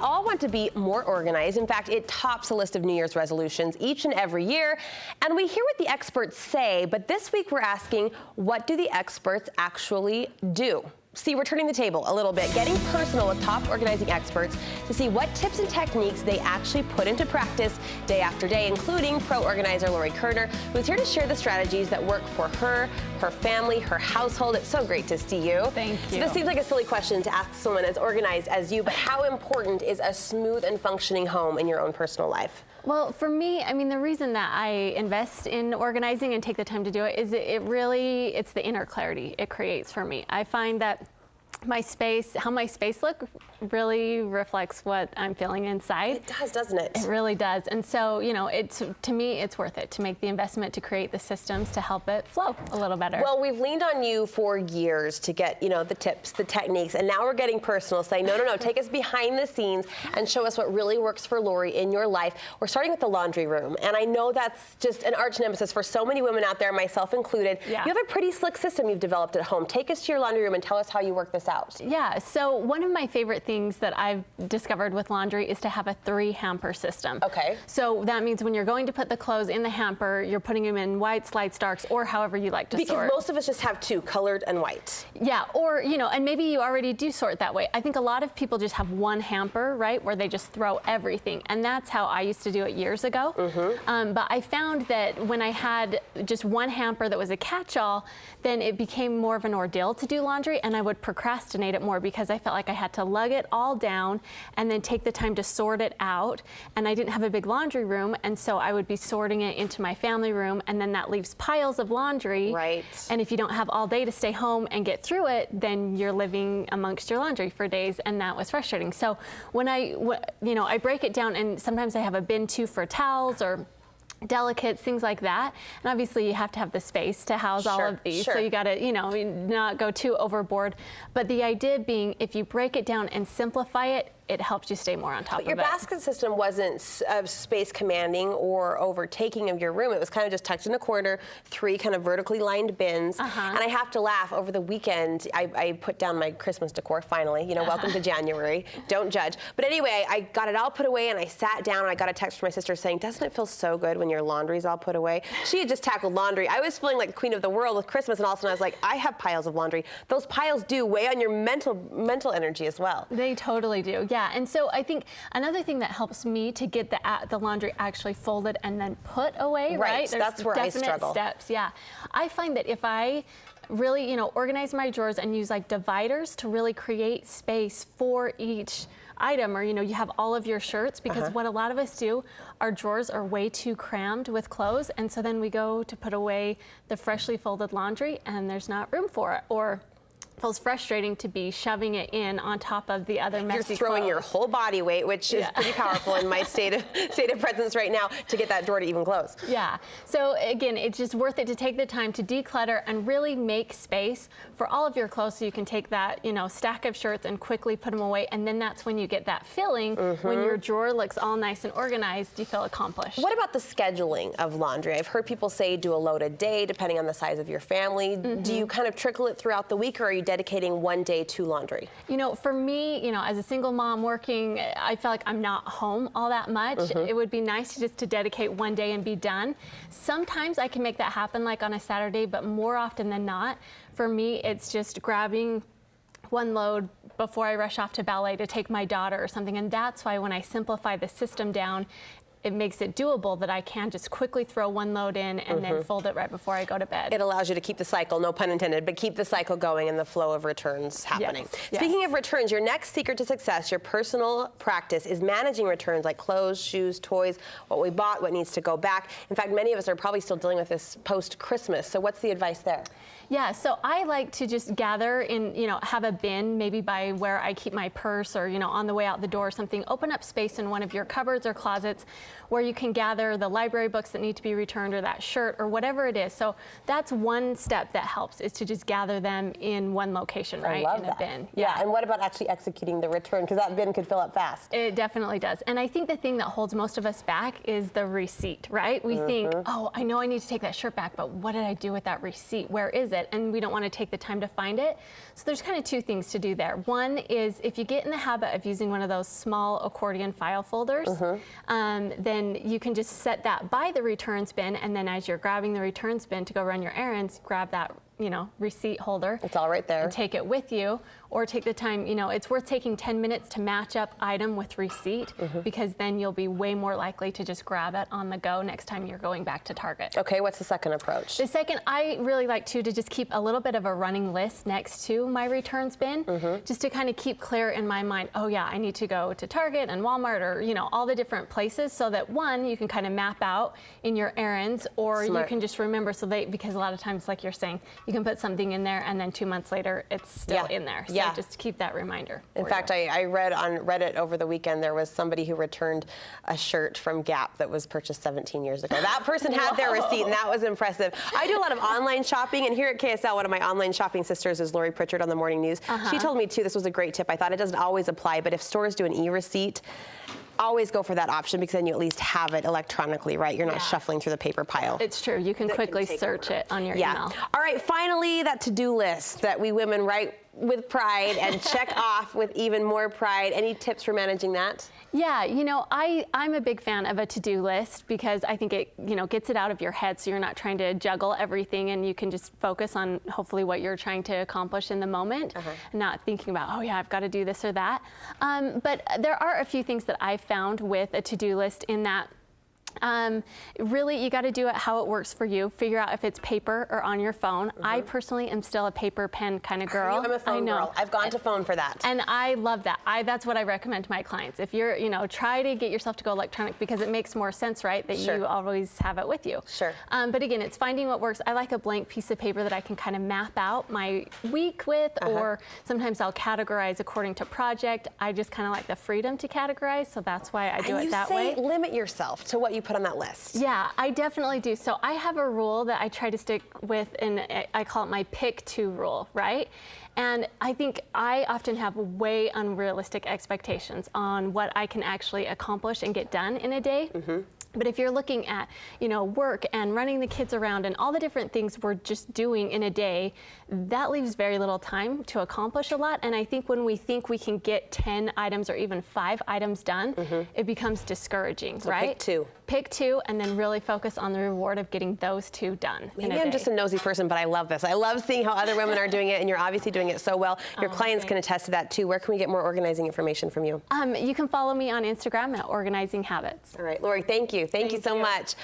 all want to be more organized. In fact, it tops a list of New Year's resolutions each and every year. And we hear what the experts say, but this week we're asking, what do the experts actually do? See, we're turning the table a little bit, getting personal with top organizing experts to see what tips and techniques they actually put into practice day after day, including pro organizer Koerner, who's here to share the strategies that work for her, her family, her household. It's so great to see you. Thank you. So this seems like a silly question to ask someone as organized as you, but how important is a smooth and functioning home in your own personal life? Well, for me, I mean, the reason that I invest in organizing and take the time to do it is it's the inner clarity it creates for me. I find that how my space look really reflects what I'm feeling inside. It does, doesn't it? It really does. And so, you know, to me, it's worth it to make the investment to create the systems to help it flow a little better. Well, we've leaned on you for years to get, you know, the tips, the techniques, and now we're getting personal, saying, no, take us behind the scenes and show us what really works for Lori in your life. We're starting with the laundry room, and I know that's just an arch nemesis for so many women out there, myself included. Yeah. You have a pretty slick system you've developed at home. Take us to your laundry room and tell us how you work this out. Yeah, so one of my favorite things that I've discovered with laundry is to have a 3-hamper system. Okay. So that means when you're going to put the clothes in the hamper, you're putting them in whites, lights, darks, or however you like to sort. Because most of us just have 2, colored and white. Yeah, or, you know, and maybe you already do sort that way. I think a lot of people just have one hamper, right, where they just throw everything. And that's how I used to do it years ago. But I found that when I had just one hamper that was a catch-all, then it became more of an ordeal to do laundry, and I would procrastinate it more because I felt like I had to lug it all down and then take the time to sort it out. And I didn't have a big laundry room, and so I would be sorting it into my family room, and then that leaves piles of laundry. Right. And if you don't have all day to stay home and get through it, then you're living amongst your laundry for days, and that was frustrating. So when I break it down, and sometimes I have a bin too for towels or delicates, things like that. And obviously you have to have the space to house all of these. So you got to, not go too overboard. But the idea being, if you break it down and simplify it, it helps you stay more on top of it. Your basket system wasn't space commanding or overtaking of your room. It was kind of just tucked in a corner, 3 kind of vertically lined bins. And I have to laugh, over the weekend, I put down my Christmas decor finally. Welcome to January. Don't judge. But anyway, I got it all put away, and I sat down, and I got a text from my sister saying, doesn't it feel so good when your laundry's all put away? She had just tackled laundry. I was feeling like the queen of the world with Christmas, and all of a sudden I was like, I have piles of laundry. Those piles do weigh on your mental energy as well. They totally do. Yeah, and so I think another thing that helps me to get the laundry actually folded and then put away, right? That's where I struggle. Steps, yeah. I find that if I really, organize my drawers and use like dividers to really create space for each item, or you have all of your shirts, because what a lot of us do, our drawers are way too crammed with clothes, and so then we go to put away the freshly folded laundry and there's not room for it, or feels frustrating to be shoving it in on top of the other messy You're throwing clothes. your whole body weight, which is pretty powerful in my state of presence right now, to get that drawer to even close. Yeah. So again, it's just worth it to take the time to declutter and really make space for all of your clothes, so you can take that, stack of shirts and quickly put them away. And then that's when you get that feeling, when your drawer looks all nice and organized, you feel accomplished. What about the scheduling of laundry? I've heard people say do a load a day, depending on the size of your family. Do you kind of trickle it throughout the week, or are you dedicating one day to laundry? For me, as a single mom working, I feel like I'm not home all that much. It would be nice to dedicate one day and be done. Sometimes I can make that happen, like on a Saturday, but more often than not, for me, it's just grabbing one load before I rush off to ballet to take my daughter or something. And that's why when I simplify the system down, it makes it doable that I can just quickly throw one load in and then fold it right before I go to bed. It allows you to keep the cycle, no pun intended, but keep the cycle going and the flow of returns happening. Yes. Speaking of returns, your next secret to success, your personal practice, is managing returns like clothes, shoes, toys, what we bought, what needs to go back. In fact, many of us are probably still dealing with this post-Christmas. So what's the advice there? Yeah, so I like to just gather in, have a bin, maybe by where I keep my purse, or, on the way out the door or something. Open up space in one of your cupboards or closets where you can gather the library books that need to be returned or that shirt or whatever it is. So that's one step that helps, is to just gather them in one location, right? I love in that. a bin. Yeah, and what about actually executing the return? Because that bin could fill up fast. It definitely does. And I think the thing that holds most of us back is the receipt, right? We think, oh, I know I need to take that shirt back, but what did I do with that receipt? Where is it? And we don't want to take the time to find it. So there's kind of two things to do there. One is, if you get in the habit of using one of those small accordion file folders, then you can just set that by the returns bin, and then as you're grabbing the returns bin to go run your errands, grab that receipt holder. It's all right there. And take it with you, or take the time, it's worth taking 10 minutes to match up item with receipt, because then you'll be way more likely to just grab it on the go next time you're going back to Target. Okay, what's the second approach? The second, I really like to just keep a little bit of a running list next to my returns bin, just to kind of keep clear in my mind, oh yeah, I need to go to Target and Walmart, or all the different places, so that one, you can kind of map out in your errands, or Smart. you can just remember, because a lot of times, like you're saying, you can put something in there and then 2 months later it's still in there. So just keep that reminder. In fact, I read on Reddit over the weekend, there was somebody who returned a shirt from Gap that was purchased 17 years ago. That person had their receipt, and that was impressive. I do a lot of online shopping, and here at KSL, one of my online shopping sisters is Lori Pritchard on the Morning News. She told me too, this was a great tip. I thought it doesn't always apply, but if stores do an e-receipt, always go for that option, because then you at least have it electronically, right? You're not shuffling through the paper pile. It's true. You can quickly search it on your email. All right, finally, that to-do list that we women write with pride and check off with even more pride. Any tips for managing that? Yeah, I'm a big fan of a to-do list, because I think it, gets it out of your head, so you're not trying to juggle everything, and you can just focus on hopefully what you're trying to accomplish in the moment, not thinking about, oh yeah, I've got to do this or that. But there are a few things that I've found with a to-do list, in that really, you got to do it how it works for you. Figure out if it's paper or on your phone. I personally am still a paper pen kind of girl. I'm a phone girl. I've gone to phone for that. And I love that. That's what I recommend to my clients. If you're, try to get yourself to go electronic, because it makes more sense, right? That you always have it with you. Sure. But again, it's finding what works. I like a blank piece of paper that I can kind of map out my week with, or sometimes I'll categorize according to project. I just kind of like the freedom to categorize, so that's why I do it that way. Limit yourself to what you put on that list. Yeah, I definitely do. So I have a rule that I try to stick with, and I call it my pick two rule, right? And I think I often have way unrealistic expectations on what I can actually accomplish and get done in a day. But if you're looking at, work and running the kids around and all the different things we're just doing in a day, that leaves very little time to accomplish a lot. And I think when we think we can get 10 items or even 5 items done, it becomes discouraging, so right? Pick 2. Pick 2, and then really focus on the reward of getting those 2 done. Maybe I'm just a nosy person, but I love this. I love seeing how other women are doing it, and you're obviously doing it so well. Your clients can attest to that too. Where can we get more organizing information from you? You can follow me on Instagram at Organizing Habits. All right, Lori, thank you. Thank you so much.